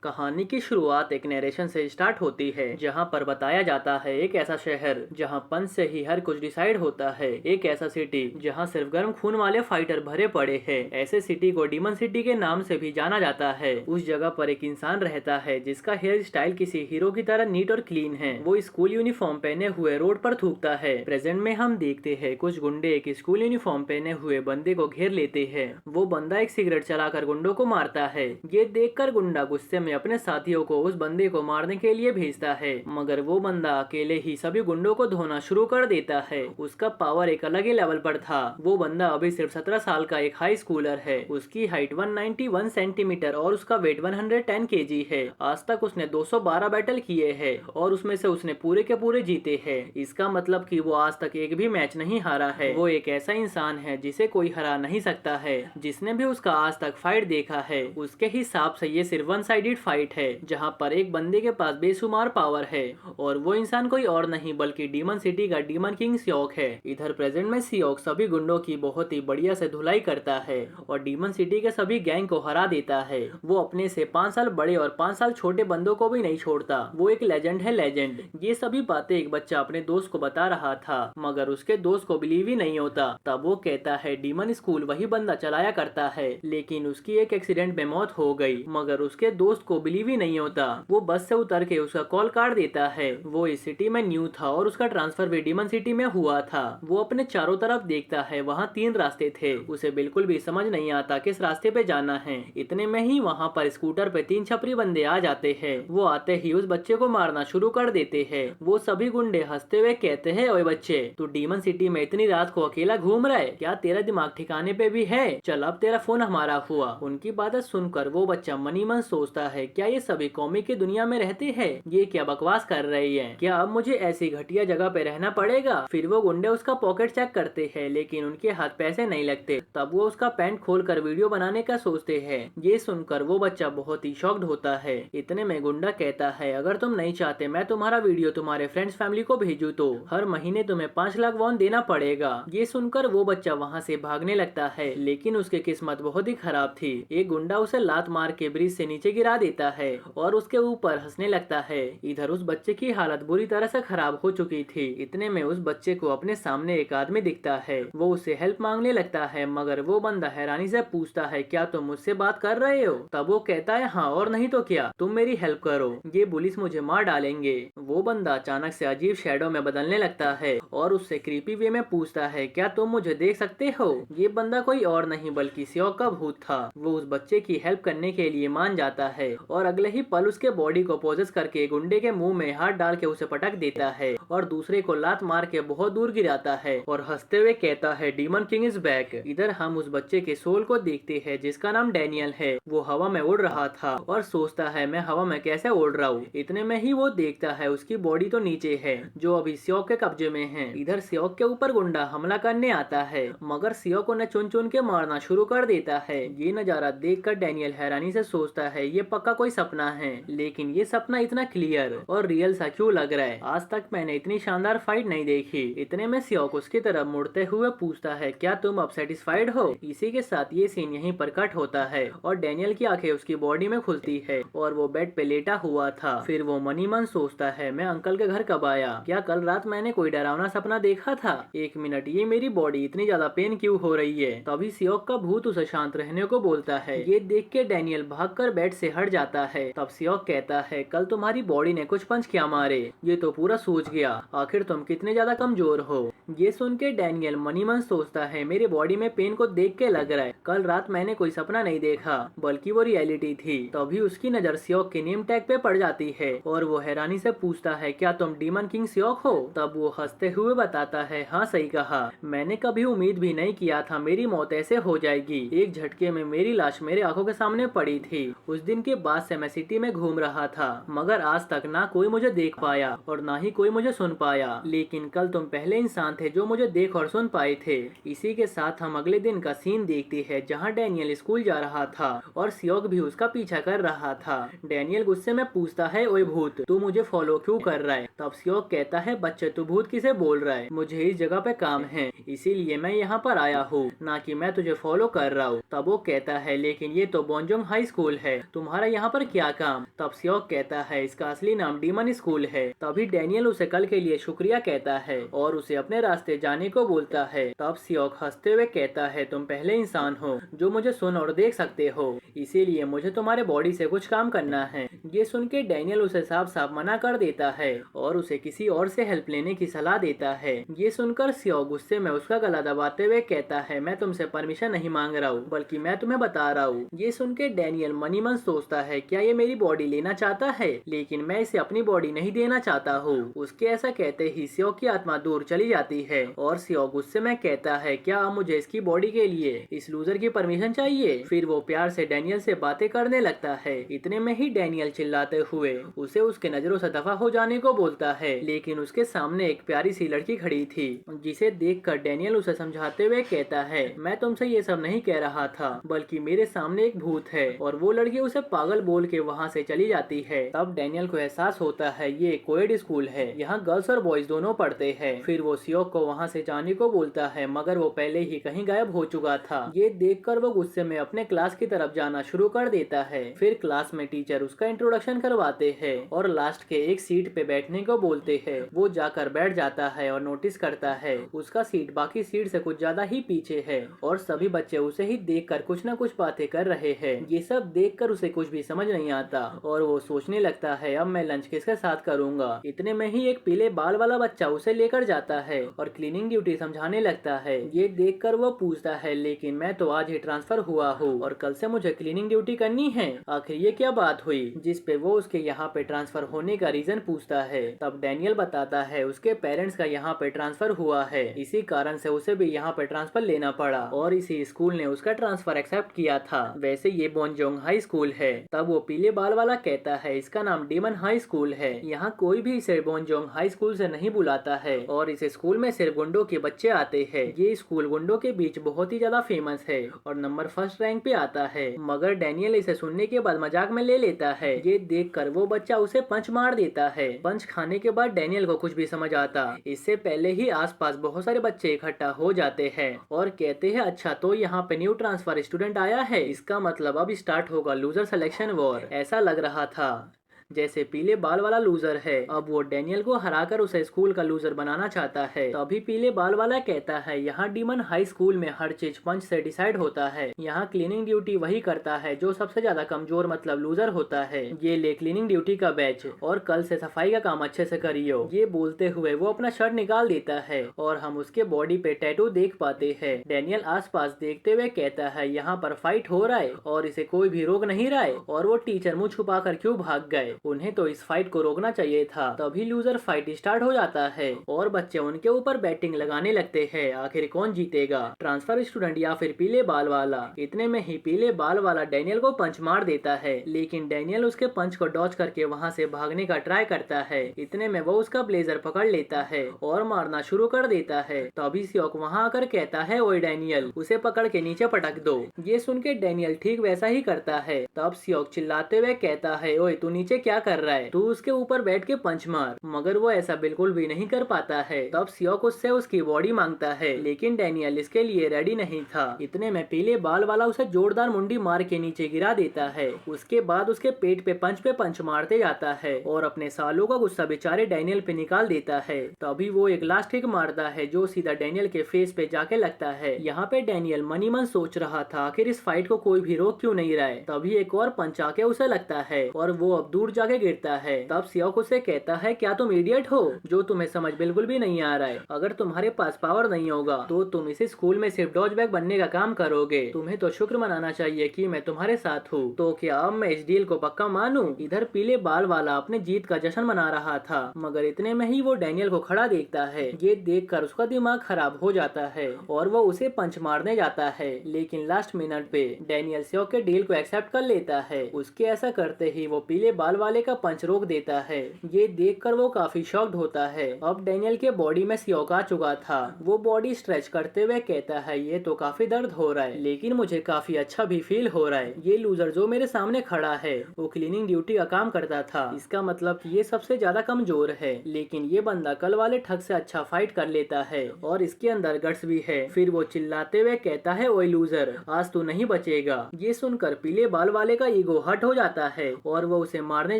कहानी की शुरुआत एक नरेशन से स्टार्ट होती है जहां पर बताया जाता है एक ऐसा शहर जहां पंच से ही हर कुछ डिसाइड होता है। एक ऐसा सिटी जहां सिर्फ गर्म खून वाले फाइटर भरे पड़े हैं। ऐसे सिटी को डीमन सिटी के नाम से भी जाना जाता है। उस जगह पर एक इंसान रहता है जिसका हेयर स्टाइल किसी हीरो की तरह नीट और क्लीन है। वो स्कूल यूनिफॉर्म पहने हुए रोड पर थूकता है। प्रेजेंट में हम देखते हैं कुछ गुंडे एक स्कूल यूनिफॉर्म पहने हुए बंदे को घेर लेते हैं। वो बंदा एक सिगरेट चलाकर गुंडों को मारता है। ये देखकर गुंडा गुस्से में अपने साथियों को उस बंदे को मारने के लिए भेजता है, मगर वो बंदा अकेले ही सभी गुंडों को धोना शुरू कर देता है। उसका पावर एक अलग ही लेवल पर था। वो बंदा अभी सिर्फ 17 साल का एक हाई स्कूलर है। उसकी हाइट 191 सेंटीमीटर और उसका वेट 110 केजी है। आज तक उसने 212 बैटल किए हैं और उसमें से उसने पूरे के पूरे जीते हैं। इसका मतलब कि वो आज तक एक भी मैच नहीं हारा है। वो एक ऐसा इंसान है जिसे कोई हरा नहीं सकता है। जिसने भी उसका आज तक फाइट देखा है उसके हिसाब से ये सिर्फ वन साइडेड फाइट है, जहां पर एक बंदे के पास बेशुमार पावर है और वो इंसान कोई और नहीं बल्कि डीमन सिटी का डीमन किंग सियोक है। इधर प्रेजेंट में सियोक सभी गुंडों की बहुत ही बढ़िया से धुलाई करता है और डीमन सिटी के सभी गैंग को हरा देता है। वो अपने से 5 साल बड़े और 5 साल छोटे बंदों को भी नहीं छोड़ता। वो एक लेजेंड है, लेजेंड। ये सभी बातें एक बच्चा अपने दोस्त को बता रहा था, मगर उसके दोस्त को बिलीव ही नहीं होता। तब वो कहता है डीमन स्कूल वही बंदा चलाया करता है, लेकिन उसकी एक एक्सीडेंट में मौत हो गई। मगर उसके दोस्त को बिलीव ही नहीं होता। वो बस से उतर के उसका कॉल काट देता है। वो इस सिटी में न्यू था और उसका ट्रांसफर भी डीमन सिटी में हुआ था। वो अपने चारों तरफ देखता है, वहाँ 3 रास्ते थे। उसे बिल्कुल भी समझ नहीं आता किस रास्ते पे जाना है। इतने में ही वहाँ पर स्कूटर पे 3 छपरी बंदे आ जाते हैं। वो आते ही उस बच्चे को मारना शुरू कर देते हैं। वो सभी गुंडे हंसते हुए कहते हैं, ओए बच्चे, तू डीमन सिटी में इतनी रात को अकेला घूम रहा है? क्या तेरा दिमाग ठिकाने पे भी है? चल अब तेरा फोन हमारा हुआ। उनकी बातें सुनकर वो बच्चा मनी मन सोचता है, क्या ये सभी कॉमिक की दुनिया में रहते हैं? ये क्या बकवास कर रही है? क्या अब मुझे ऐसी घटिया जगह पे रहना पड़ेगा? फिर वो गुंडे उसका पॉकेट चेक करते हैं, लेकिन उनके हाथ पैसे नहीं लगते। तब वो उसका पैंट खोलकर वीडियो बनाने का सोचते हैं। ये सुनकर वो बच्चा बहुत ही शॉक्ड होता है। इतने में गुंडा कहता है, अगर तुम नहीं चाहते मैं तुम्हारा वीडियो तुम्हारे फ्रेंड्स फैमिली को भेजूं तो हर महीने तुम्हें 5 लाख वॉन देना पड़ेगा। ये सुनकर वो बच्चा वहाँ से भागने लगता है, लेकिन उसकी किस्मत बहुत ही खराब थी। एक गुंडा उसे लात मार के ब्रिज से नीचे गिरा देता है और उसके ऊपर हंसने लगता है। इधर उस बच्चे की हालत बुरी तरह से खराब हो चुकी थी। इतने में उस बच्चे को अपने सामने एक आदमी दिखता है। वो उससे हेल्प मांगने लगता है, मगर वो बंदा हैरानी से पूछता है, क्या तुम मुझसे बात कर रहे हो? तब वो कहता है, हाँ और नहीं तो क्या, तुम मेरी हेल्प करो, ये पुलिस मुझे मार डालेंगे। वो बंदा अचानक से अजीब शैडो में बदलने लगता है और उससे क्रीपी वे में पूछता है, क्या तुम मुझे देख सकते हो? ये बंदा कोई और नहीं बल्कि सियोक का भूत था। वो उस बच्चे की हेल्प करने के लिए मान जाता है और अगले ही पल उसके बॉडी को पोजेस करके गुंडे के मुंह में हाथ डाल के उसे पटक देता है और दूसरे को लात मार के बहुत दूर गिराता है और हंसते हुए कहता है, डीमन किंग इज बैक। इधर हम उस बच्चे के सोल को देखते हैं जिसका नाम डैनियल है। वो हवा में उड़ रहा था और सोचता है, मैं हवा में कैसे उड़ रहा हूँ। इतने में ही वो देखता है उसकी बॉडी तो नीचे है जो अभी सियोक के कब्जे में है। इधर सियोक के ऊपर गुंडा हमला करने आता है, मगर सियोक उन्हें चुन चुन के मारना शुरू कर देता है। ये नजारा देखकर डैनियल हैरानी से सोचता है, ये पक्का कोई सपना है, लेकिन ये सपना इतना क्लियर और रियल सा क्यों लग रहा है? आज तक मैंने इतनी शानदार फाइट नहीं देखी। इतने में सियोक उसकी तरफ मुड़ते हुए पूछता है, क्या तुम अब सेटिस्फाइड हो? इसी के साथ ये सीन यहीं पर कट होता है और डैनियल की आंखें उसकी बॉडी में खुलती है और वो बेड पे लेटा हुआ था। फिर वो मनी मन सोचता है, मैं अंकल के घर कब आया? क्या कल रात मैंने कोई डरावना सपना देखा था? एक मिनट, ये मेरी बॉडी इतनी ज्यादा पेन क्यों हो रही है? तभी सियोक का भूत उसे शांत रहने को बोलता है। ये देख के डैनियल भागकर बेड से हट जाता है। तब सियोक कहता है, कल तुम्हारी बॉडी ने कुछ पंच क्या मारे? ये तो पूरा सूझ गया। आखिर तुम कितने ज्यादा कमजोर हो? ये सुन के डैनियल मनी मन सोचता है, मेरी बॉडी में पेन को देख के लग रहा है कल रात मैंने कोई सपना नहीं देखा बल्कि वो रियलिटी थी। तभी उसकी नजर सियोक के नेम टैग पे पड़ जाती है और वो हैरानी से पूछता है, क्या तुम डीमन किंग सियोक हो? तब वो हंसते हुए बताता है, हाँ सही कहा, मैंने कभी उम्मीद भी नहीं किया था मेरी मौत ऐसे हो जाएगी। एक झटके में मेरी लाश मेरे आंखों के सामने पड़ी थी। उस दिन के बाद से मैं सिटी में घूम रहा था, मगर आज तक ना कोई मुझे देख पाया और ना ही कोई मुझे सुन पाया। लेकिन कल तुम पहले इंसान थे जो मुझे देख और सुन पाए थे। इसी के साथ हम अगले दिन का सीन देखते हैं जहाँ डैनियल स्कूल जा रहा था और सियोक भी उसका पीछा कर रहा था। डैनियल गुस्से में पूछता है, ओए भूत, तू मुझे फॉलो क्यों कर रहा है? तब सियोक कहता है, बच्चे तू भूत किसे बोल रहा है? मुझे इस जगह पे काम है, इसीलिए मैं यहाँ पर आया हूँ, ना कि मैं तुझे फॉलो कर रहा हूँ। तब वो कहता है, लेकिन ये तो बोनजोंग हाई स्कूल है, तुम्हारा यहाँ पर क्या काम? तब सियोक कहता है, इसका असली नाम डीमन स्कूल है। तभी डैनियल उसे कल के लिए शुक्रिया कहता है और उसे अपने रास्ते जाने को बोलता है। तब सियोक हंसते हुए कहता है, तुम पहले इंसान हो जो मुझे सुन और देख सकते हो, इसीलिए मुझे तुम्हारे बॉडी से कुछ काम करना है। ये सुन के डैनियल उसे साफ साफ मना कर देता है और उसे किसी और से हेल्प लेने की सलाह देता है। ये सुनकर सियोक गुस्से में उसका गला दबाते हुए कहता है, मैं तुमसे परमिशन नहीं मांग रहा हूँ, बल्कि मैं तुम्हें बता रहा हूँ। ये सुन के डैनियल मनी मन सोचता है, क्या ये मेरी बॉडी लेना चाहता है? लेकिन मैं इसे अपनी बॉडी नहीं देना चाहता हूँ। उसके ऐसा कहते ही सियोक की आत्मा दूर चली जाती है और सियोक गुस्से में कहता है, क्या अब मुझे इसकी बॉडी के लिए इस लूजर की परमिशन चाहिए? फिर वो प्यार से डैनियल से बातें करने लगता है। इतने में ही डैनियल चिल्लाते हुए उसे उसके नजरों से दफा हो जाने को बोलता है, लेकिन उसके सामने एक प्यारी सी लड़की खड़ी थी, जिसे देखकर डैनियल उसे समझाते हुए कहता है, मैं तुमसे ये सब नहीं कह रहा था, बल्कि मेरे सामने एक भूत है। और वो लड़की उसे पागल बोल के वहाँ से चली जाती है। तब डैनियल को एहसास होता है ये कोएड स्कूल है, यहाँ गर्ल्स और बॉयज दोनों पढ़ते हैं। फिर वो सियोक को वहाँ से जाने को बोलता है, मगर वो पहले ही कहीं गायब हो चुका था। ये देखकर वो गुस्से में अपने क्लास की तरफ जाना शुरू कर देता है। फिर क्लास में टीचर उसका इंट्रोडक्शन करवाते हैं और लास्ट के एक सीट पे बैठने को बोलते हैं। वो जाकर बैठ जाता है और नोटिस करता है उसका सीट बाकी सीट से कुछ ज्यादा ही पीछे है और सभी बच्चे उसे ही देखकर कुछ न कुछ बातें कर रहे हैं। ये सब देखकर उसे कुछ भी समझ नहीं आता और वो सोचने लगता है, अब मैं लंच किसके साथ करूंगा। इतने में ही एक पीले बाल वाला बच्चा उसे लेकर जाता है और क्लीनिंग ड्यूटी समझाने लगता है। ये देखकर वो पूछता है, लेकिन मैं तो आज ही ट्रांसफर हुआ हूँ और कल से मुझे क्लीनिंग ड्यूटी करनी है, आखिर ये क्या बात हुई? जिस पे वो उसके यहाँ पे ट्रांसफर होने का रीजन पूछता है। तब डैनियल बताता है उसके पेरेंट्स का यहाँ पे ट्रांसफर हुआ है, इसी कारण से उसे भी यहाँ पे ट्रांसफर लेना पड़ा और इसी स्कूल ने उसका ट्रांसफर एक्सेप्ट किया था। वैसे ये बोनजोंग हाई स्कूल है। तब वो पीले बाल वाला कहता है, इसका नाम डीमन हाई स्कूल है, यहाँ कोई भी इसे बोनजोंग हाई स्कूल से नहीं बुलाता है और इस स्कूल में सिर्फ गुंडों के बच्चे आते हैं। ये स्कूल गुंडों के बीच बहुत ही ज्यादा फेमस है और नंबर फर्स्ट रैंक पे आता है। मगर डैनियल इसे सुनने के बाद मजाक में ले लेता है। ये देखकर वो बच्चा उसे पंच मार देता है। पंच खाने के बाद डैनियल को कुछ भी समझ आता इससे पहले ही आसपास बहुत सारे बच्चे इकट्ठा हो जाते हैं और कहते हैं, अच्छा तो यहाँ पे न्यू ट्रांसफर स्टूडेंट आया है, इसका मतलब अब स्टार्ट होगा लूजर सिलेक्शन वॉर। ऐसा लग रहा था जैसे पीले बाल वाला लूजर है अब वो डैनियल को हराकर उसे स्कूल का लूजर बनाना चाहता है। तभी पीले बाल वाला कहता है, यहाँ डीमन हाई स्कूल में हर चीज पंच से डिसाइड होता है, यहाँ क्लीनिंग ड्यूटी वही करता है जो सबसे ज्यादा कमजोर मतलब लूजर होता है। ये ले क्लीनिंग ड्यूटी का बैच और कल से सफाई का काम अच्छे से करियो। ये बोलते हुए वो अपना शर्ट निकाल देता है और हम उसके बॉडी पे टैटू देख पाते हैं। डैनियल आसपास देखते हुए कहता है, यहाँ पर फाइट हो रहा है और इसे कोई भी रोक नहीं रहा है और वो टीचर मुंह छुपा कर क्यों भाग गए, उन्हें तो इस फाइट को रोकना चाहिए था। तभी लूजर फाइट स्टार्ट हो जाता है और बच्चे उनके ऊपर बैटिंग लगाने लगते हैं, आखिर कौन जीतेगा, ट्रांसफर स्टूडेंट या फिर पीले बाल वाला। इतने में ही पीले बाल वाला डैनियल को पंच मार देता है, लेकिन डैनियल उसके पंच को डॉज करके वहाँ से भागने का ट्राई करता है। इतने में वो उसका ब्लेजर पकड़ लेता है और मारना शुरू कर देता है। तभी सियोक वहाँ आकर कहता है, ओए डैनियल, उसे पकड़ के नीचे पटक दो। ये सुन के डैनियल ठीक वैसा ही करता है। तब सियोक चिल्लाते हुए कहता है, ओए तू नीचे क्या कर रहा है, तू उसके ऊपर बैठ के पंच मार। मगर वो ऐसा बिल्कुल भी नहीं कर पाता है। तब सियोक उससे उसकी बॉडी मांगता है, लेकिन डैनियल इसके लिए रेडी नहीं था। इतने में पीले बाल वाला उसे जोरदार मुंडी मार के नीचे गिरा देता है। उसके बाद उसके पेट पे पंच मारते जाता है और अपने सालों का गुस्सा बेचारे डैनियल पे निकाल देता है। तभी वो एक लास्ट किक मारता है जो सीधा डैनियल के फेस पे जाके लगता है। यहाँ पे डैनियल मनी मन सोच रहा था, आखिर इस फाइट को कोई भी रोक क्यों नहीं रहा है। तभी एक और पंच आके उसे लगता है और वो अब दूर जाके गिरता है। तब सियोक उसे कहता है, क्या तुम इडियट हो जो तुम्हें समझ बिल्कुल भी नहीं आ रहा है। अगर तुम्हारे पास पावर नहीं होगा तो तुम इस स्कूल में सिर्फ डॉज बैग बनने का काम करोगे। तुम्हें तो शुक्र मनाना चाहिए कि मैं तुम्हारे साथ हूँ। तो क्या अब मैं इस डील को पक्का मानूं? इधर पीले बाल वाला अपने जीत का जश्न मना रहा था, मगर इतने में ही वो डैनियल को खड़ा देखता है। ये देखकर उसका दिमाग खराब हो जाता है और वो उसे पंच मारने जाता है, लेकिन लास्ट मिनट पे डैनियल सियोक के डील को एक्सेप्ट कर लेता है। उसके ऐसा करते ही वो पीले बाल वाले का पंच रोक देता है। ये देखकर वो काफी शॉक्ड होता है। अब डैनियल के बॉडी में सियोक आ चुका था। वो बॉडी स्ट्रेच करते हुए कहता है ये तो काफी दर्द हो रहा है, लेकिन मुझे काफी अच्छा भी फील हो रहा है। ये लूजर जो मेरे सामने खड़ा है वो क्लीनिंग ड्यूटी का काम करता था, इसका मतलब कि ये सबसे ज्यादा कमजोर है, लेकिन ये बंदा कल वाले ठग से अच्छा फाइट कर लेता है और इसके अंदर गट्स भी है। फिर वो चिल्लाते हुए कहता है ओए लूजर, आज तू नहीं बचेगा। ये सुनकर पीले बाल वाले का ईगो हट हो जाता है और वो उसे मारने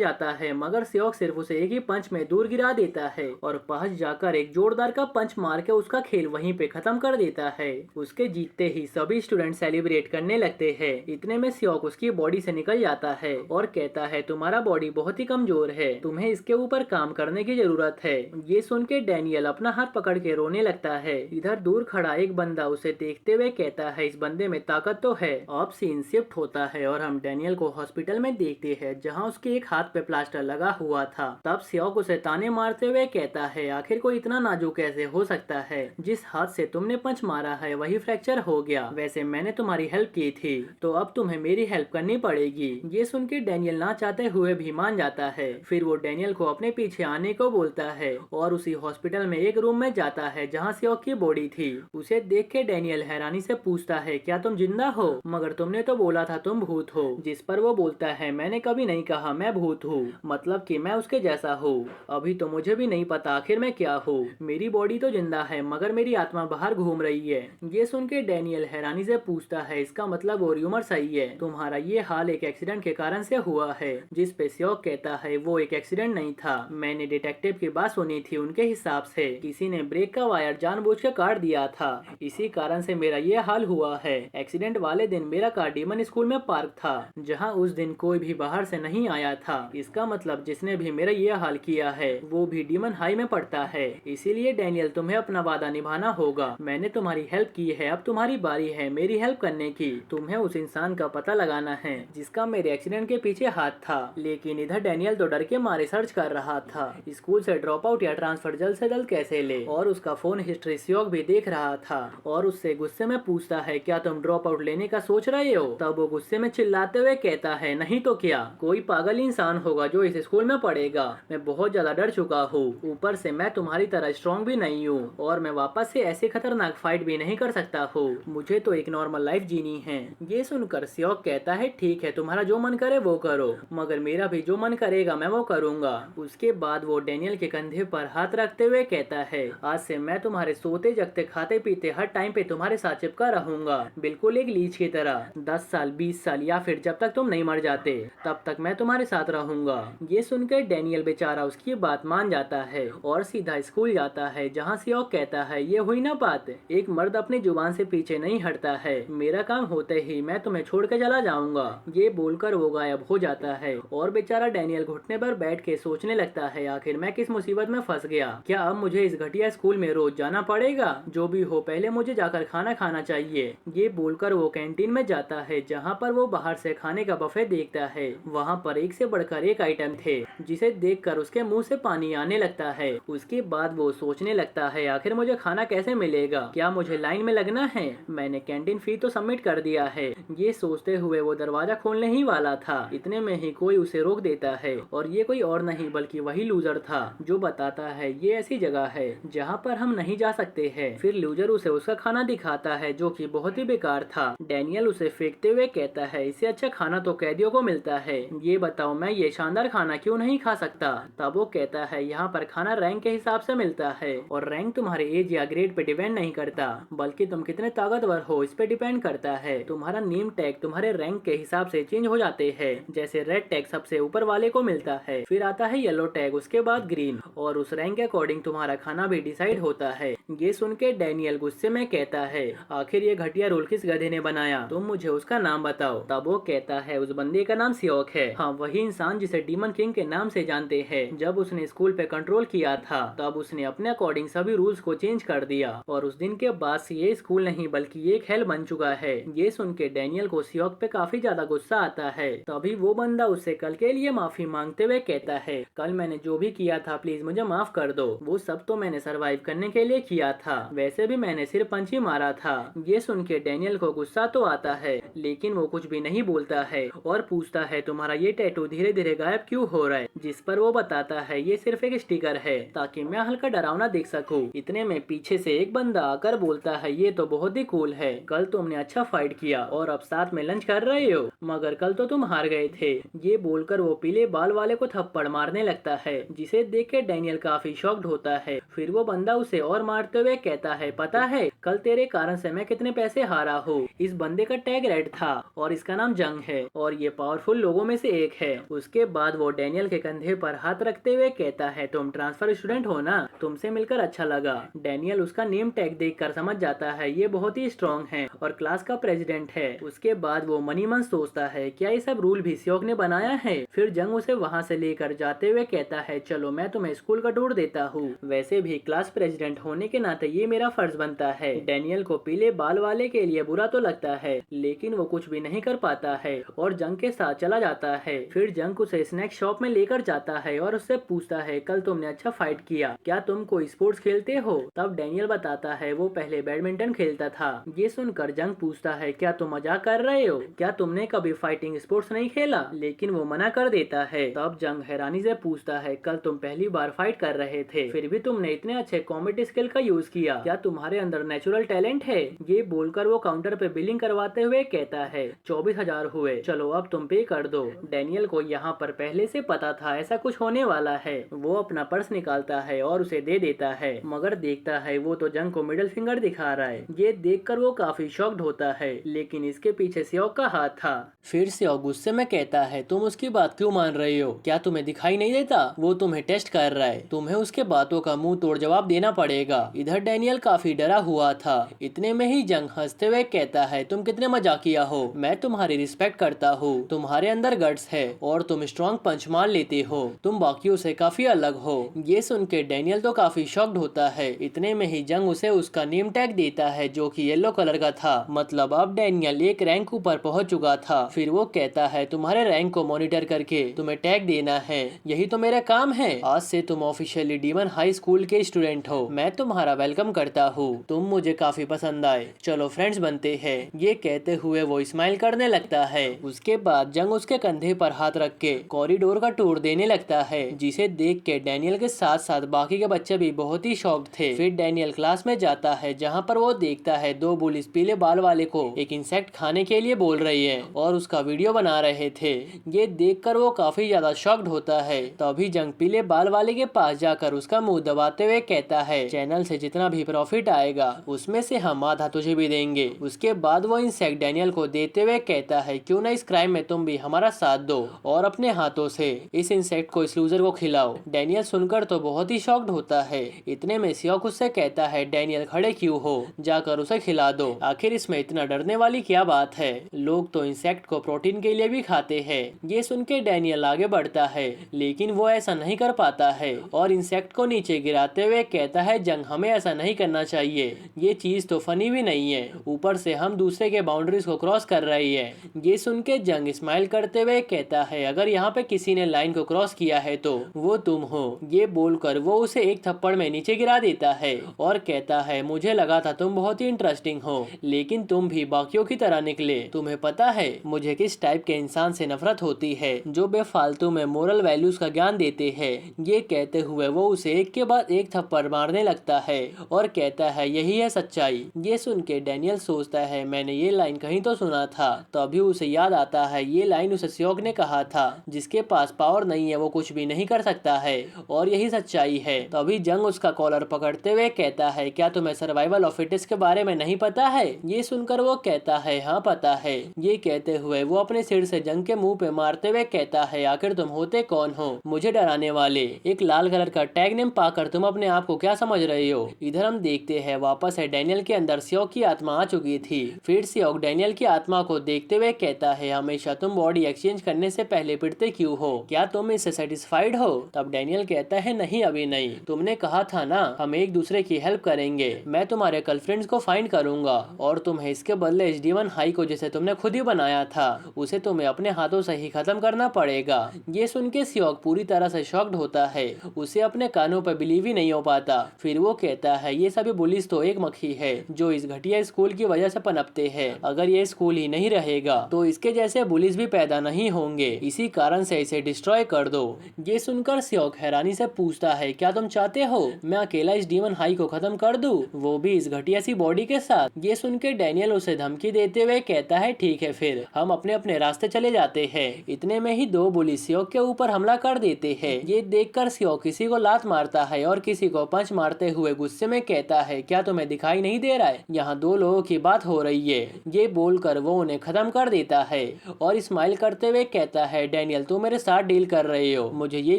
जाता है, मगर सियोक सिर्फ उसे एक ही पंच में दूर गिरा देता है और पास जाकर एक जोरदार का पंच मार के उसका खेल वहीं पे खत्म कर देता है। उसके जीतते ही सभी स्टूडेंट सेलिब्रेट करने लगते हैं। इतने में सियोक उसकी बॉडी से निकल जाता है और कहता है तुम्हारा बॉडी बहुत ही कमजोर है, तुम्हें इसके ऊपर काम करने की जरूरत है। ये सुन के डैनियल अपना हाथ पकड़ के रोने लगता है। इधर दूर खड़ा एक बंदा उसे देखते हुए कहता है इस बंदे में ताकत तो है। अब सीन शिफ्ट होता है और हम डैनियल को हॉस्पिटल में देखते हैं, जहाँ उसके एक हाथ पे प्लास्टर लगा हुआ था। तब सियोक उसे ताने मारते हुए कहता है आखिर कोई इतना नाजुक कैसे हो सकता है, जिस हाथ से तुमने पंच मारा है वही फ्रैक्चर हो गया। वैसे मैंने तुम्हारी हेल्प की थी तो अब तुम्हें मेरी हेल्प करनी पड़ेगी। ये सुन के डैनियल ना चाहते हुए भी मान जाता है। फिर वो डैनियल को अपने पीछे आने को बोलता है और उसी हॉस्पिटल में एक रूम में जाता है जहाँ सियोक की बॉडी थी। उसे देख के डैनियल हैरानी से पूछता है क्या तुम जिंदा हो, मगर तुमने तो बोला था तुम भूत हो। जिस पर वो बोलता है मैंने कभी नहीं कहा मैं भूत हूँ, मतलब कि मैं उसके जैसा हूँ। अभी तो मुझे भी नहीं पता आखिर मैं क्या हूँ। मेरी बॉडी तो जिंदा है मगर मेरी आत्मा बाहर घूम रही है। ये सुन के डैनियल हैरानी से पूछता है इसका मतलब वो र्यूमर सही है, तुम्हारा ये हाल एक एक्सीडेंट के कारण से हुआ है। जिस पे सियोक कहता है वो एक एक्सीडेंट नहीं था, मैंने डिटेक्टिव की बात सुनी थी, उनके हिसाब से किसी ने ब्रेक का वायर जानबूझ के काट दिया था, इसी कारण से मेरा ये हाल हुआ है। एक्सीडेंट वाले दिन मेरा कार डीमन स्कूल में पार्क था, जहाँ उस दिन कोई भी बाहर से नहीं आया था। इसका मतलब जिसने भी मेरा ये हाल किया है वो भी डीमन हाई में पड़ता है। इसीलिए डैनियल तुम्हें अपना वादा निभाना होगा। मैंने तुम्हारी हेल्प की है, अब तुम्हारी बारी है मेरी हेल्प करने की। तुम्हें उस इंसान का पता लगाना है जिसका मेरे एक्सीडेंट के पीछे हाथ था। लेकिन इधर डैनियल तो डर के मारे सर्च कर रहा था स्कूल से ड्रॉप आउट या ट्रांसफर जल्द से जल्द कैसे ले, और उसका फोन हिस्ट्री सियोक भी देख रहा था और उससे गुस्से में पूछता है क्या तुम ड्रॉप आउट लेने का सोच रहे हो। तब वो गुस्से में चिल्लाते हुए कहता है नहीं तो क्या, कोई पागल इंसान होगा जो इस स्कूल में पढ़ेगा। मैं बहुत ज्यादा डर चुका हूँ, ऊपर से मैं तुम्हारी तरह स्ट्रॉन्ग भी नहीं हूँ और मैं वापस से ऐसे खतरनाक फाइट भी नहीं कर सकता हूँ। मुझे तो एक नॉर्मल लाइफ जीनी है। ये सुनकर सियोक कहता है ठीक है तुम्हारा जो मन करे वो करो, मगर मेरा भी जो मन करेगा मैं वो करूँगा। उसके बाद वो डैनियल के कंधे पर हाथ रखते हुए कहता है आज से मैं तुम्हारे सोते जगते खाते पीते हर टाइम पे तुम्हारे साथ चिपका रहूंगा, बिल्कुल एक लीच की तरह। 10 साल 20 साल या फिर जब तक तुम नहीं मर जाते तब तक मैं तुम्हारे साथ रहूंगा। ये सुनकर डैनियल बेचारा उसकी बात मान जाता है और सीधा स्कूल जाता है, जहाँ सियोक कहता है ये हुई ना बात, एक मर्द अपनी जुबान से पीछे नहीं हटता है, मेरा काम होते ही मैं तुम्हें छोड़ के चला जाऊंगा। ये बोलकर वो गायब हो जाता है और बेचारा डैनियल घुटने पर बैठ के सोचने लगता है आखिर मैं किस मुसीबत में फंस गया। क्या अब मुझे इस घटिया स्कूल में रोज जाना पड़ेगा? जो भी हो पहले मुझे जाकर खाना खाना चाहिए। ये बोलकर वो कैंटीन में जाता है, जहाँ पर वो बाहर से खाने का बफे देखता है। वहाँ पर एक से बढ़कर एक आइटम थे, जिसे देखकर उसके मुंह से पानी आने लगता है। उसके बाद वो सोचने लगता है आखिर मुझे खाना कैसे मिलेगा, क्या मुझे लाइन में लगना है? मैंने कैंटीन फी तो सबमिट कर दिया है। ये सोचते हुए वो दरवाजा खोलने ही वाला था, इतने में ही कोई उसे रोक देता है और ये कोई और नहीं बल्कि वही लूजर था, जो बताता है ये ऐसी जगह है जहाँ पर हम नहीं जा सकते हैं। फिर लूजर उसे उसका खाना दिखाता है जो कि बहुत ही बेकार था। डैनियल उसे फेंकते हुए कहता है इससे अच्छा खाना तो कैदियों को मिलता है, ये बताओ मैं ये शानदार खाना क्यों नहीं खा सकता? तब वो कहता है यहाँ पर खाना रैंक के हिसाब से मिलता है और रैंक तुम्हारे एज या ग्रेड पे डिपेंड नहीं करता, बल्कि तुम कितने ताकतवर हो इस पे डिपेंड करता है। तुम्हारा नेम टैग तुम्हारे रैंक के हिसाब से चेंज हो जाते हैं, जैसे रेड टैग सबसे ऊपर वाले को मिलता है, फिर आता है येलो टैग, उसके बाद ग्रीन, और उस रैंक के अकॉर्डिंग तुम्हारा खाना भी डिसाइड होता है। ये सुन के डैनियल गुस्से में कहता है आखिर ये घटिया रूल किस गधे ने बनाया, तुम मुझे उसका नाम बताओ। तब वो कहता है उस बंदे का नाम सियोक है, हाँ वही इंसान जिसे डीमन किंग के नाम से जानते हैं। जब उसने स्कूल पे कंट्रोल किया था तब उसने अपने अकॉर्डिंग सभी रूल्स को चेंज कर दिया और उस दिन के बाद से ये स्कूल नहीं बल्कि एक हेल बन चुका है। ये सुन के डैनियल को सियोक पे काफी ज्यादा गुस्सा आता है। तभी वो बंदा उससे कल के लिए माफी मांगते हुए कहता है कल मैंने जो भी किया था प्लीज मुझे माफ कर दो, वो सब तो मैंने सरवाइव करने के लिए किया था, वैसे भी मैंने सिर्फ पंच ही मारा था। ये सुन के डैनियल को गुस्सा तो आता है लेकिन वो कुछ भी नहीं बोलता है और पूछता है तुम्हारा ये टैटू धीरे धीरे गायब क्यों हो रहा है, जिस पर वो बताता है ये सिर्फ एक स्टिकर है ताकि मैं हल्का डरावना दिख सकूं। इतने में पीछे से एक बंदा आकर बोलता है ये तो बहुत ही कूल है, कल तुमने अच्छा फाइट किया और अब साथ में लंच कर रहे हो, मगर कल तो तुम हार गए थे। ये बोलकर वो पीले बाल वाले को थप्पड़ मारने लगता है, जिसे देख के डैनियल काफी शॉक्ड होता है। फिर वो बंदा उसे और मारते हुए कहता है पता है कल तेरे कारण से मैं कितने पैसे हारा हूँ। इस बंदे का टैग रेड था और इसका नाम जंग है और ये पावरफुल लोगों में से एक है। उसके बाद वो डैनियल के कंधे पर हाथ रखते हुए कहता है तुम ट्रांसफर स्टूडेंट हो ना, तुमसे मिलकर अच्छा लगा। डैनियल उसका नेम टैग देखकर समझ जाता है ये बहुत ही स्ट्रॉन्ग है और क्लास का प्रेसिडेंट है। उसके बाद वो मनी मन सोचता है क्या ये सब रूल भी सियोक ने बनाया है। फिर जंग उसे वहाँ से लेकर जाते हुए कहता है चलो मैं तुम्हें स्कूल का टूर देता हूँ, वैसे भी क्लास प्रेसिडेंट होने के नाते ये मेरा फर्ज बनता है। डैनियल को पीले बाल वाले के लिए बुरा तो लगता है लेकिन वो कुछ भी नहीं कर पाता है और जंग के साथ चला जाता है। फिर जंग उसे स्नैक शॉप में लेकर जाता है और उससे पूछता है कल तुमने अच्छा फाइट किया, क्या तुम कोई स्पोर्ट्स खेलते हो। तब डैनियल बताता है वो पहले बैडमिंटन खेलता था। ये सुनकर जंग पूछता है क्या तुम मजाक कर रहे हो, क्या तुमने कभी फाइटिंग स्पोर्ट्स नहीं खेला, लेकिन वो मना कर देता है। तब जंग हैरानी से पूछता है कल तुम पहली बार फाइट कर रहे थे, फिर भी तुमने इतने अच्छे कॉमेडी स्किल का यूज किया, क्या तुम्हारे अंदर नेचुरल टैलेंट है। ये बोलकर वो काउंटर पे बिलिंग करवाते हुए कहता है 24,000 हुए, चलो अब तुम पे कर दो। डैनियल को यहाँ पर पहले से पता था ऐसा कुछ होने वाला है। वो अपना पर्स निकालता है और उसे दे देता है, मगर देखता है वो तो जंग को मिडिल फिंगर दिखा रहा है। ये देखकर वो काफी शॉक्ड होता है, लेकिन इसके पीछे सियोक का हाथ था। फिर सियोक गुस्से में कहता है तुम उसकी बात क्यों मान रहे हो, क्या तुम्हें दिखाई नहीं देता वो तुम्हें टेस्ट कर रहा है, तुम्हें उसके बातों का मुंह तोड़ जवाब देना पड़ेगा। इधर डैनियल काफी डरा हुआ था। इतने में ही जंग हंसते हुए कहता है तुम कितने मजाकिया हो, मैं तुम्हारी रिस्पेक्ट करता हूँ, तुम्हारे अंदर गट्स है और तुम स्ट्रॉन्ग पंच मार लेते हो, तुम बाकियों से काफी अलग हो। ये सुन के डैनियल तो काफी शॉक्ड होता है। इतने में ही जंग उसे उसका नेम टैग देता है जो कि येलो कलर का था, मतलब अब डैनियल एक रैंक ऊपर पहुंच चुका था। फिर वो कहता है तुम्हारे रैंक को मॉनिटर करके तुम्हें टैग देना है, यही तो मेरा काम है। आज से तुम ऑफिशियली डीमन हाई स्कूल के स्टूडेंट हो, मैं तुम्हारा वेलकम करता हूँ, तुम मुझे काफी पसंद आए, चलो फ्रेंड्स बनते हैं। ये कहते हुए वो स्माइल करने लगता है। उसके बाद जंग उसके कंधे पर हाथ रख के कॉरिडोर का टूर देने लगता है, जिसे देख के डैनियल के साथ साथ बाकी के बच्चे भी बहुत ही शॉक्ड थे। फिर डैनियल क्लास में जाता है जहाँ पर वो देखता है दो बुलिस पीले बाल वाले को एक इंसेक्ट खाने के लिए बोल रही है और उसका वीडियो बना रहे थे। ये देखकर वो काफी ज्यादा शॉक्ड होता है। तभी जंग पीले बाल वाले के पास जाकर उसका मुंह दबाते हुए कहता है चैनल से जितना भी प्रॉफिट आएगा उसमें से हम आधा तुझे भी देंगे। उसके बाद वो इंसेक्ट डैनियल को देते हुए कहता है क्यों ना इस क्राइम में तुम भी हमारा साथ दो और अपने हाथों से इस इंसेक्ट को इस लूजर को खिलाओ। डैनियल सुनकर तो बहुत ही शॉक्ड होता है। इतने में सियोक उससे कहता है डैनियल खड़े क्यों हो, जाकर उसे खिला दो, आखिर इसमें इतना डरने वाली क्या बात है, लोग तो इंसेक्ट को प्रोटीन के लिए भी खाते हैं। ये सुन के डैनियल आगे बढ़ता है लेकिन वो ऐसा नहीं कर पाता है और इंसेक्ट को नीचे गिराते हुए कहता है जंग हमें ऐसा नहीं करना चाहिए, ये चीज तो फनी भी नहीं है, ऊपर से हम दूसरे के बाउंड्रीज को क्रॉस कर रही है। ये सुन के जंग स्माइल करते हुए कहता है अगर यहाँ पे किसी ने लाइन को क्रॉस किया है तो वो तुम हो। ये बोलकर वो उसे एक थप्पड़ में नीचे गिरा देता है और कहता है मुझे लगा था तुम बहुत ही इंटरेस्टिंग हो, लेकिन तुम भी बाकियों की तरह निकले। तुम्हें पता है मुझे किस टाइप के इंसान से नफरत होती है, जो बेफालतू में मोरल वैल्यूज का ज्ञान देते हैं। ये कहते हुए वो उसे एक के बाद एक थप्पड़ मारने लगता है और कहता है यही है सच्चाई। ये सुन के डैनियल सोचता है मैंने ये लाइन कहीं तो सुना था। तभी उसे याद आता है ये लाइन उसे सियोक ने कहा था, जिसके पास पावर नहीं है वो कुछ भी नहीं कर सकता है और यही सच्चाई है। तभी जंग उसका कॉलर पकड़ते हुए कहता है क्या तुम्हें सर्वाइवल ऑफ फिटेस्ट के बारे में नहीं पता है। ये सुनकर वो कहता है हाँ पता है। ये कहते हुए वो अपने सिर से जंग के मुंह पे मारते हुए कहता है आखिर तुम होते कौन हो मुझे डराने वाले, एक लाल कलर का टैग नेम पाकर तुम अपने आप को क्या समझ रहे हो। इधर हम देखते हैं वापस है डैनियल के अंदर सियोक की आत्मा आ चुकी थी। फिर सियोक डैनियल की आत्मा को देखते हुए कहता है हमेशा तुम बॉडी एक्सचेंज करने से पहले पिटते क्यों हो, क्या तुम इससे सेटिस्फाइड हो। तब डैनियल कहता है नहीं अभी नहीं, तुमने कहा था ना हम एक दूसरे की हेल्प करेंगे, मैं तुम्हारे गर्लफ्रेंड्स को फाइंड करूंगा और तुम्हें इसके बदले डीमन हाई को जिसे तुमने खुद ही बनाया था उसे तुम्हें अपने हाथों से ही खत्म करना पड़ेगा। ये सुन के सियोक पूरी तरह से शॉक्ड होता है, उसे अपने कानों पर बिलीव ही नहीं हो पाता। फिर वो कहता है ये सभी पुलिस तो एक मक्खी है जो इस घटिया स्कूल की वजह से पनपते हैं, अगर ये स्कूल ही नहीं रहेगा तो इसके जैसे पुलिस भी पैदा नहीं होंगे। इसी भी कारण से इसे डिस्ट्रॉय कर दो। ये सुनकर सियोक हैरानी से पूछता है, क्या तुम चाहते हो मैं अकेला इस डीमन हाई को खत्म कर दूं, वो भी इस घटिया सी बॉडी के साथ। ये सुन के डैनियल उसे धमकी देते हुए कहता है, ठीक है फिर हम अपने अपने रास्ते चले जाते हैं। इतने में ही दो बुली सियोक के ऊपर हमला कर देते हैं। ये देखकर सियोक किसी को लात मारता है और किसी को पंच मारते हुए गुस्से में कहता है, क्या तुम्हें दिखाई नहीं दे रहा है यहाँ दो लोगों की बात हो रही है। ये बोलकर वो उन्हें खत्म कर देता है और स्माइल करते हुए कहता है, डैनियल तुम मेरे साथ डील कर रहे हो, मुझे ये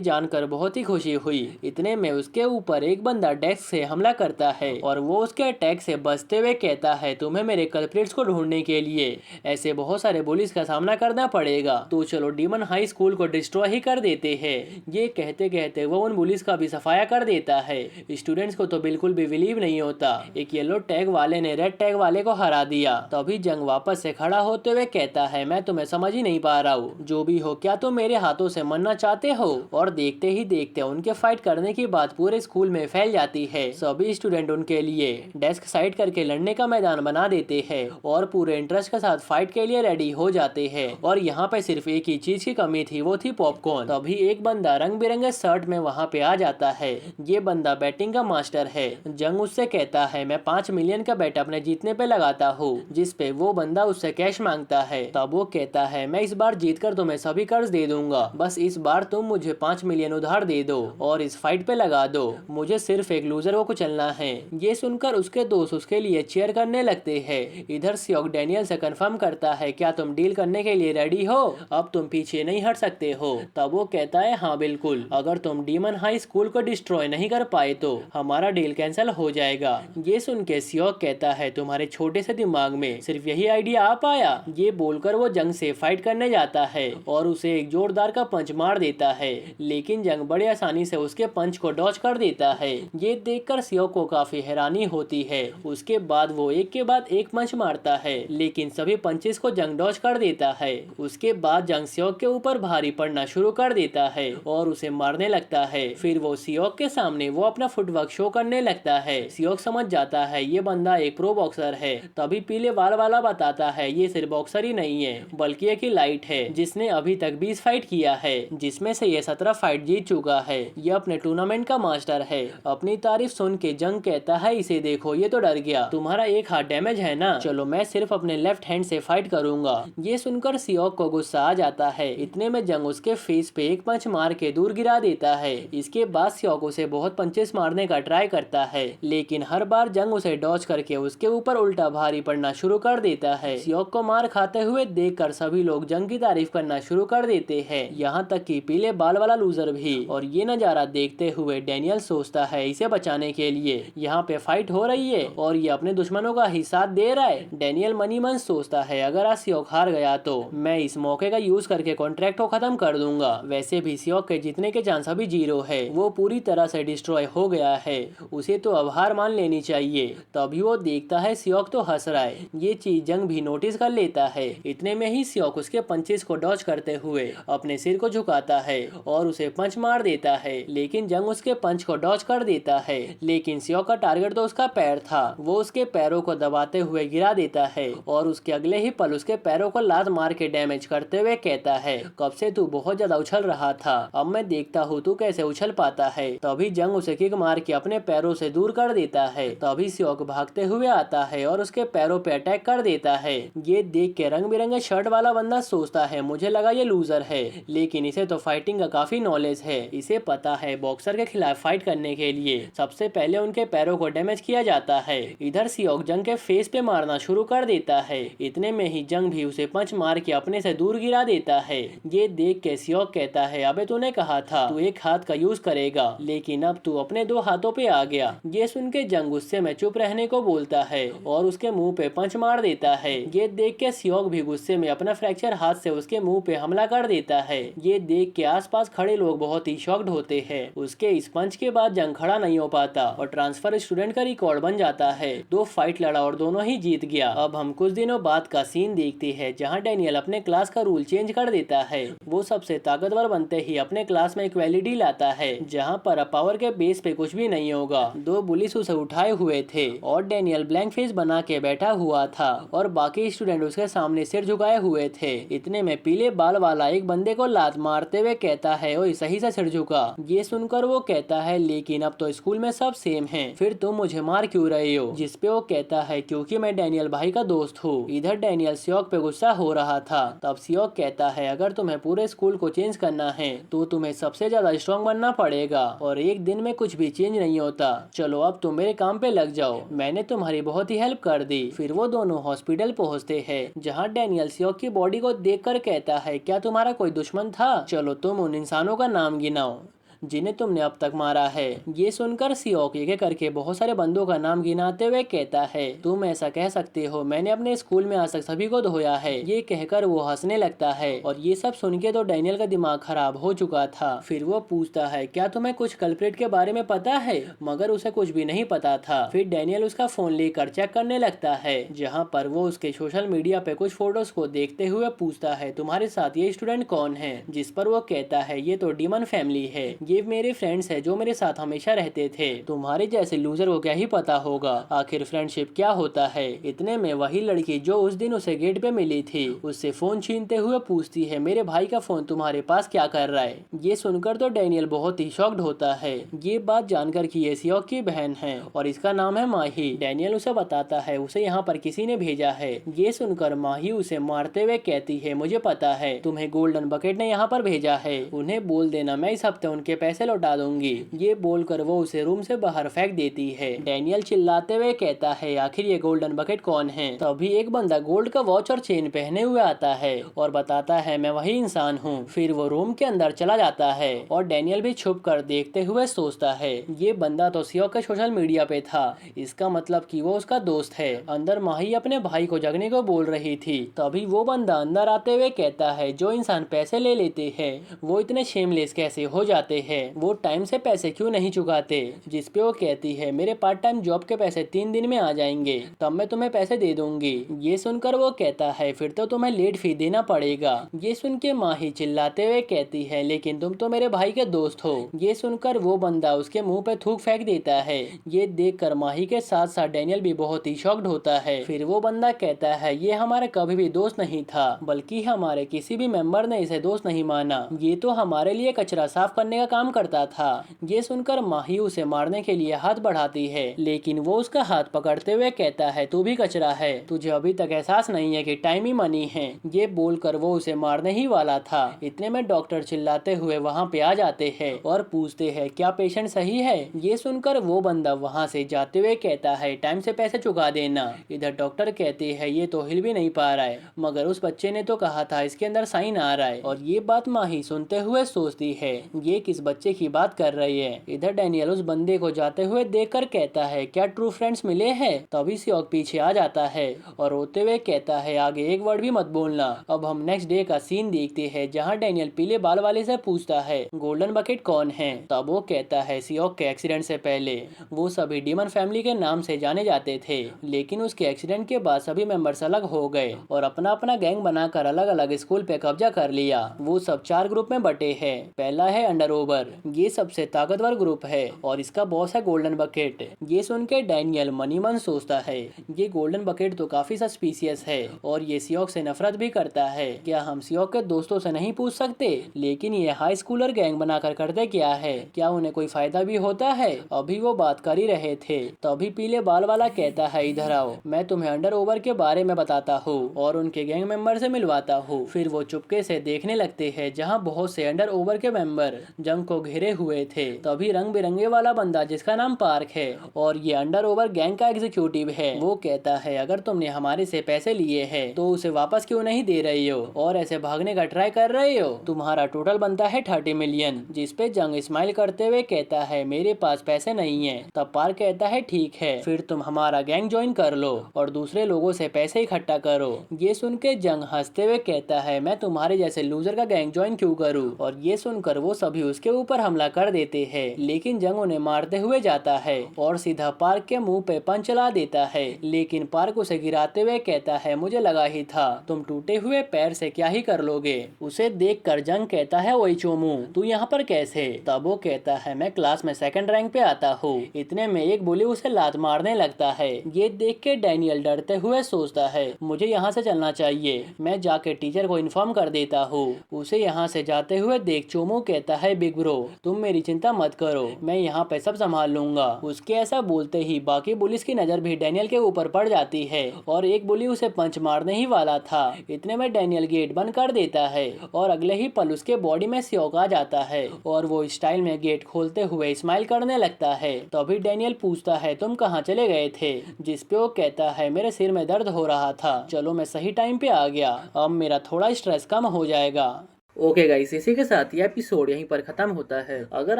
जानकर बहुत ही खुशी हुई। इतने में उसके ऊपर एक बंदा डेस्क से हमला करता है और वो उसके अटैक से बचते हुए कहता है, तुम्हें मेरे कल्प्रिट्स को ढूंढने के लिए ऐसे बहुत सारे बुलिस का सामना करना पड़ेगा, तो चलो डीमन हाई स्कूल को डिस्ट्रॉय ही कर देते हैं। ये कहते कहते वो उन बुलिस का भी सफाया कर देता है। स्टूडेंट्स को तो बिल्कुल भी बिलीव नहीं होता, एक येलो टैग वाले ने रेड टैग वाले को हरा दिया। तभी जंग वापस से खड़ा होते हुए कहता है, मैं तुम्हें समझ ही नहीं पा रहा हूँ, जो भी हो क्या तुम मेरे हाथों से मरना चाहते हो। और देखते ही देखते उनके फाइट करने की बात पूरे स्कूल में फैल जाती है। सभी स्टूडेंट उनके लिए डेस्क साइड करके लड़ने का मैदान बना देते हैं और पूरे इंटरेस्ट के साथ फाइट के लिए रेडी हो जाते हैं। और यहाँ पे सिर्फ एक ही चीज की कमी थी, वो थी पॉपकॉर्न। तभी एक बंदा रंग बिरंगे शर्ट में वहाँ पे आ जाता है। ये बंदा बैटिंग का मास्टर है। जंग उससे कहता है, मैं 5 मिलियन का बैट अपने जीतने पे लगाता हूँ, जिसपे वो बंदा उससे कैश मांगता है। तब वो कहता है, मैं इस बार जीतकर तुम्हें सभी कर्ज दे दूंगा, बस इस बार तुम मुझे 5 मिलियन उधार दे दो और इस फाइट पे लगा दो, मुझे सिर्फ एक लूजर को कुचलना है। ये सुनकर उसके दोस्त उसके लिए चीयर करने लगते हैं। इधर सियोक डैनियल से कंफर्म करता है, क्या तुम डील करने के लिए रेडी हो, अब तुम पीछे नहीं हट सकते हो। तब वो कहता है, हाँ बिल्कुल, अगर तुम डीमन हाई स्कूल को डिस्ट्रॉय नहीं कर पाए तो हमारा डील कैंसिल हो जाएगा। ये सुन के सियोक कहता है, तुम्हारे छोटे से दिमाग में सिर्फ यही आइडिया आ पाया। ये बोलकर वो जंग से फाइट करने जाता है और उसे एक जोरदार का पंच मार देता है, लेकिन जंग बड़े आसानी से उसके पंच को डॉज कर देता है। ये देखकर सियोक को काफी हैरानी होती है। उसके बाद वो एक के बाद एक पंच मारता है, लेकिन सभी पंचेस को जंग डॉज कर देता है। उसके बाद जंग सियोक के ऊपर भारी पड़ना शुरू कर देता है और उसे मारने लगता है। फिर वो सियोक के सामने वो अपना फुटवर्क शो करने लगता है। सियोक समझ जाता है ये बंदा एक प्रो बॉक्सर है। तभी पीले बाल वाला बताता है, ये सिर्फ बॉक्सर ही नहीं है बल्कि एक लाइट है जिसने अभी तक 20 फाइट किया है, जिसमें से ये 17 फाइट जीत चुका है। ये अपने टूर्नामेंट का मास्टर है। अपनी तारीफ सुन के जंग कहता है, इसे देखो ये तो डर गया, तुम्हारा एक हाथ डैमेज है ना, चलो मैं सिर्फ अपने लेफ्ट हैंड से फाइट करूंगा। ये सुनकर सियोक को गुस्सा आ जाता है। इतने में जंग उसके फेस पे एक पंच मार के दूर गिरा देता है। इसके बाद सियोक उसे बहुत पंचेस मारने का ट्राई करता है, लेकिन हर बार जंग उसे डॉज करके उसके ऊपर उल्टा भारी पड़ना शुरू कर देता है। सियोक को मार खाते हुए देखकर सभी लोग जंग की तारीफ करना शुरू कर देते हैं, यहाँ तक कि पीले बाल वाला लूजर भी। और ये नजारा देखते हुए डैनियल सोचता है, इसे बचाने के लिए यहाँ पे फाइट हो रही है और ये अपने दुश्मनों का ही साथ दे रहा है। डैनियल मनी मन सोचता है, अगर आज सियोक हार गया तो मैं इस मौके का यूज करके कॉन्ट्रैक्ट को खत्म कर दूंगा। वैसे भी सियोक के जीतने के चांस अभी 0 है, वो पूरी तरह से डिस्ट्रॉय हो गया है, उसे तो अब हार मान लेनी चाहिए। तभी वो देखता है सियोक तो हंस रहा है। ये चीज जंग भी नोटिस कर लेता है। इतने में ही सियोक उसके पंचेस को डॉज करते हुए अपने सिर को झुकाता है और उसे पंच मार देता है, लेकिन जंग उसके पंच को डॉज कर देता है। लेकिन सियोक का टारगेट तो उसका पैर था। वो उसके पैरों को दबाते हुए गिरा देता है और उसके अगले ही पल उसके पैरों को लात मार के डैमेज करते हुए कहता है, कब से तू बहुत ज्यादा उछल रहा था, अब मैं देखता हूँ तू कैसे उछल पाता है। तभी जंग उसे किक मार के अपने पैरों से दूर कर देता है। तभी सियोक भागते हुए आता है और उसके पैरों पे अटैक कर देता है। ये देख के रंग बिरंगे शर्ट वाला बंदा सोचता है, मुझे लगा ये लूजर है, लेकिन इसे तो फाइटिंग का काफी नॉलेज है। इसे पता है बॉक्सर के खिलाफ फाइट करने के लिए सबसे पहले उनके पैरों को डैमेज किया जाता है। इधर सियोक जंग के फेस पे मारना शुरू कर देता है। इतने में ही जंग भी उसे पंच मार के अपने से दूर गिरा देता है। ये देख के सियोक कहता है, अबे तूने कहा था तू एक हाथ का यूज करेगा, लेकिन अब तू अपने 2 हाथों पे आ गया। ये सुन के जंग गुस्से में चुप रहने को बोलता है और उसके मुंह पे पंच मार देता है। ये देख के सियोक भी गुस्से में अपना फ्रैक्चर हाथ से उसके मुंह पे हमला कर देता है। ये देख के आसपास खड़े लोग बहुत ही शॉक्ड होते हैं। उसके इस पंच के बाद जंग खड़ा नहीं हो पाता और ट्रांसफर स्टूडेंट का रिकॉर्ड बन जाता है। 2 फाइट लड़ा और दोनों ही जीत गया। अब हम कुछ दिनों बाद का सीन देखते हैं, जहाँ डैनियल अपने क्लास का रूल चेंज कर देता है। वो सबसे ताकतवर बनते ही अपने क्लास में इक्वालिटी लाता है, जहाँ पर अब पावर के बेस पे कुछ भी नहीं होगा। 2 पुलिस उसे उठाए हुए थे और डैनियल ब्लैंक फेस बना के बैठा हुआ था और बाकी स्टूडेंट उसके सामने सिर झुकाए हुए थे। इतने में पीले बाल वाला एक बंदे को लात मारते हुए कहता है, ओए सही से सिर झुका। ये सुनकर वो कहता है, लेकिन अब तो स्कूल में सब सेम हैं, फिर तुम मुझे मार क्यों रहे हो? जिसपे वो कहता है, क्योंकि मैं डैनियल भाई का दोस्त हूँ। इधर डैनियल सियोक पे गुस्सा हो रहा था। तब सियोक कहता है, अगर तुम्हें पूरे स्कूल को चेंज करना है तो तुम्हें सबसे ज्यादा स्ट्रॉन्ग बनना पड़ेगा, और एक दिन में कुछ भी चेंज नहीं होता। चलो अब तुम मेरे काम पे लग जाओ, मैंने तुम्हारी बहुत ही हेल्प कर दी। फिर वो दोनों हॉस्पिटल पहुँचते हैं, जहाँ डैनियल सियोक की बॉडी को देखकर कहता है, क्या तुम्हारा कोई दुश्मन था? चलो तुम उन इंसानों का नाम गिनाओ जिन्हें तुमने अब तक मारा है। ये सुनकर सियोक एक करके बहुत सारे बंदों का नाम गिनाते हुए कहता है, तुम ऐसा कह सकते हो मैंने अपने स्कूल में आज तक सभी को धोया है। ये कहकर वो हंसने लगता है, और ये सब सुन के तो डैनियल का दिमाग खराब हो चुका था। फिर वो पूछता है, क्या तुम्हें कुछ कल्प्रिट के बारे में पता है? मगर उसे कुछ भी नहीं पता था। फिर डैनियल उसका फोन लेकर चेक करने लगता है, जहाँ पर वो उसके सोशल मीडिया पे कुछ फोटोज को देखते हुए पूछता है, तुम्हारे साथ ये स्टूडेंट कौन है? जिस पर वो कहता है, ये तो डीमन फैमिली है, ये मेरे फ्रेंड्स है जो मेरे साथ हमेशा रहते थे। तुम्हारे जैसे लूजर को क्या ही पता होगा आखिर फ्रेंडशिप क्या होता है। इतने में वही लड़की जो उस दिन उसे गेट पे मिली थी उससे फोन छीनते हुए पूछती है, मेरे भाई का फोन तुम्हारे पास क्या कर रहा है? ये सुनकर तो डैनियल बहुत ही शॉक्ड होता है, ये बात जानकर कि ये सियोक की बहन है और इसका नाम है माही। डैनियल उसे बताता है उसे यहाँ पर किसी ने भेजा है। ये सुनकर माही उसे मारते हुए कहती है, मुझे पता है तुम्हें गोल्डन बकेट ने यहाँ पर भेजा है, उन्हें बोल देना मैं इस हफ्ते उनके पैसे लौटा दूंगी। ये बोलकर वो उसे रूम से बाहर फेंक देती है। डैनियल चिल्लाते हुए कहता है, आखिर ये गोल्डन बकेट कौन है? तभी एक बंदा गोल्ड का वॉच और चेन पहने हुए आता है और बताता है, मैं वही इंसान हूँ। फिर वो रूम के अंदर चला जाता है और डैनियल भी छुप कर देखते हुए सोचता है, ये बंदा तो सियोक के सोशल मीडिया पे था, इसका मतलब कि वो उसका दोस्त है। अंदर माही अपने भाई को जगने को बोल रही थी। तभी वो बंदा अंदर आते हुए कहता है, जो इंसान पैसे ले लेते हैं वो इतने शेमलेस कैसे हो जाते हैं, वो टाइम से पैसे क्यों नहीं चुकाते? जिसपे वो कहती है, मेरे पार्ट टाइम जॉब के पैसे 3 दिन में आ जाएंगे, तब मैं तुम्हें पैसे दे दूंगी। ये सुनकर वो कहता है, फिर तो तुम्हें लेट फी देना पड़ेगा। ये सुन के माही चिल्लाते हुए कहती है, लेकिन तुम तो मेरे भाई के दोस्त हो। ये सुनकर वो बंदा उसके मुंह पे थूक फेंक देता है। ये देखकर माही के साथ साथ डैनियल भी बहुत ही शॉक्ड होता है। फिर वो बंदा कहता है, ये हमारा कभी भी दोस्त नहीं था, बल्कि हमारे किसी भी मेंबर ने इसे दोस्त नहीं माना, ये तो हमारे लिए कचरा साफ करने का काम करता था। ये सुनकर माही उसे मारने के लिए हाथ बढ़ाती है, लेकिन वो उसका हाथ पकड़ते हुए कहता है, तू भी कचरा है, तुझे अभी तक एहसास नहीं है कि टाइम ही मनी है। ये बोलकर वो उसे मारने ही वाला था। इतने में डॉक्टर चिल्लाते हुए वहाँ पे आ जाते हैं और पूछते हैं, क्या पेशेंट सही है? ये सुनकर वो बंदा वहाँ से जाते हुए कहता है, टाइम से पैसे चुका देना। इधर डॉक्टर कहते हैं, ये तो हिल भी नहीं पा रहा है, मगर उस बच्चे ने तो कहा था इसके अंदर साइन आ रहा है। और ये बात माही सुनते हुए सोचती है, ये किस बच्चे की बात कर रही है। इधर डैनियल उस बंदे को जाते हुए देखकर कहता है, क्या ट्रू फ्रेंड्स मिले हैं? तभी सियोक पीछे आ जाता है और रोते हुए कहता है, आगे एक वर्ड भी मत बोलना। अब हम नेक्स्ट डे का सीन देखते हैं, जहाँ डैनियल पीले बाल वाले से पूछता है, गोल्डन बकेट कौन है? तब वो कहता है, सियोक के एक्सीडेंट से पहले वो सभी डीमन फैमिली के नाम से जाने जाते थे, लेकिन उसके एक्सीडेंट के बाद सभी मेंबर्स अलग हो गए और अपना अपना गैंग बनाकर अलग अलग स्कूल पे कब्जा कर लिया। वो सब 4 ग्रुप में बटे हैं। पहला है अंडरओवर, ये सबसे ताकतवर ग्रुप है और इसका बॉस है गोल्डन बकेट। ये सुन के डैनियल मनी मन सोचता है, ये गोल्डन बकेट तो काफी सस्पिशियस है और ये सियोक से नफरत भी करता है। क्या हम सियोक के दोस्तों से नहीं पूछ सकते? लेकिन ये हाई स्कूलर गैंग बनाकर करते क्या है? क्या उन्हें कोई फायदा भी होता है? अभी वो बात कर ही रहे थे, तभी पीले बाल वाला कहता है, इधर आओ, मैं तुम्हें अंडरओवर के बारे में बताता हूँ और उनके गैंग मेंबर से मिलवाता हूँ। फिर वो चुपके से देखने लगते हैं, जहाँ बहुत से अंडरओवर के मेंबर जंग को घेरे हुए थे। तभी रंग बिरंगे वाला बंदा जिसका नाम पार्क है और ये अंडरओवर गैंग का एग्जीक्यूटिव है, वो कहता है, अगर तुमने हमारे से पैसे लिए हैं तो उसे वापस क्यों नहीं दे रही हो और ऐसे भागने का ट्राई कर रही हो? तुम्हारा टोटल बनता है 30 मिलियन। जिसपे जंग स्माइल करते हुए कहता है, मेरे पास पैसे नहीं है। तब पार्क कहता है, ठीक है, फिर तुम हमारा गैंग ज्वाइन कर लो और दूसरे लोगों से पैसे इकट्ठा करो। ये सुन के जंग हंसते हुए कहता है, मैं तुम्हारे जैसे लूजर का गैंग ज्वाइन क्यों करूँ? और ये सुनकर वो सभी उसके के ऊपर हमला कर देते हैं, लेकिन जंग उन्हें मारते हुए जाता है और सीधा पार्क के मुंह पे पंच चला देता है। लेकिन पार्क उसे गिराते हुए कहता है, मुझे लगा ही था तुम टूटे हुए पैर से क्या ही कर लोगे। उसे देखकर जंग कहता है, ओई चोमू तू यहाँ पर कैसे? तब वो कहता है, मैं क्लास में 2nd रैंक पे आता हूँ। इतने में एक बुली उसे लात मारने लगता है। ये देख के डैनियल डरते हुए सोचता है, मुझे यहाँ से चलना चाहिए, मैं जाके टीचर को इन्फॉर्म कर देता हूँ। उसे यहाँ से जाते हुए देख चोमू कहता है, बिग ब्रो तुम मेरी चिंता मत करो, मैं यहाँ पे सब संभाल लूंगा। उसके ऐसा बोलते ही बाकी बुलिस की नजर भी डैनियल के ऊपर पड़ जाती है और एक बुली उसे पंच मारने ही वाला था। इतने में डैनियल गेट बंद कर देता है और अगले ही पल उसके बॉडी में सियोक आ जाता है और वो स्टाइल में गेट खोलते हुए स्माइल करने लगता है। तभी डैनियल पूछता है, तुम कहाँ चले गए थे? जिसपे वो कहता है, मेरे सिर में दर्द हो रहा था, चलो मैं सही टाइम पे आ गया, अब मेरा थोड़ा स्ट्रेस कम हो जाएगा। ओके गाइस, इसी के साथ ये एपिसोड यहीं पर खत्म होता है। अगर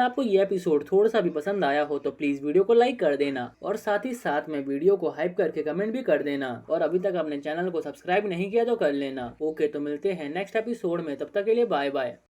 आपको ये एपिसोड थोड़ा सा भी पसंद आया हो तो प्लीज वीडियो को लाइक कर देना और साथ ही साथ में वीडियो को हाइप करके कमेंट भी कर देना और अभी तक अपने चैनल को सब्सक्राइब नहीं किया तो कर लेना। ओके, तो मिलते हैं नेक्स्ट एपिसोड में, तब तक के लिए बाय बाय।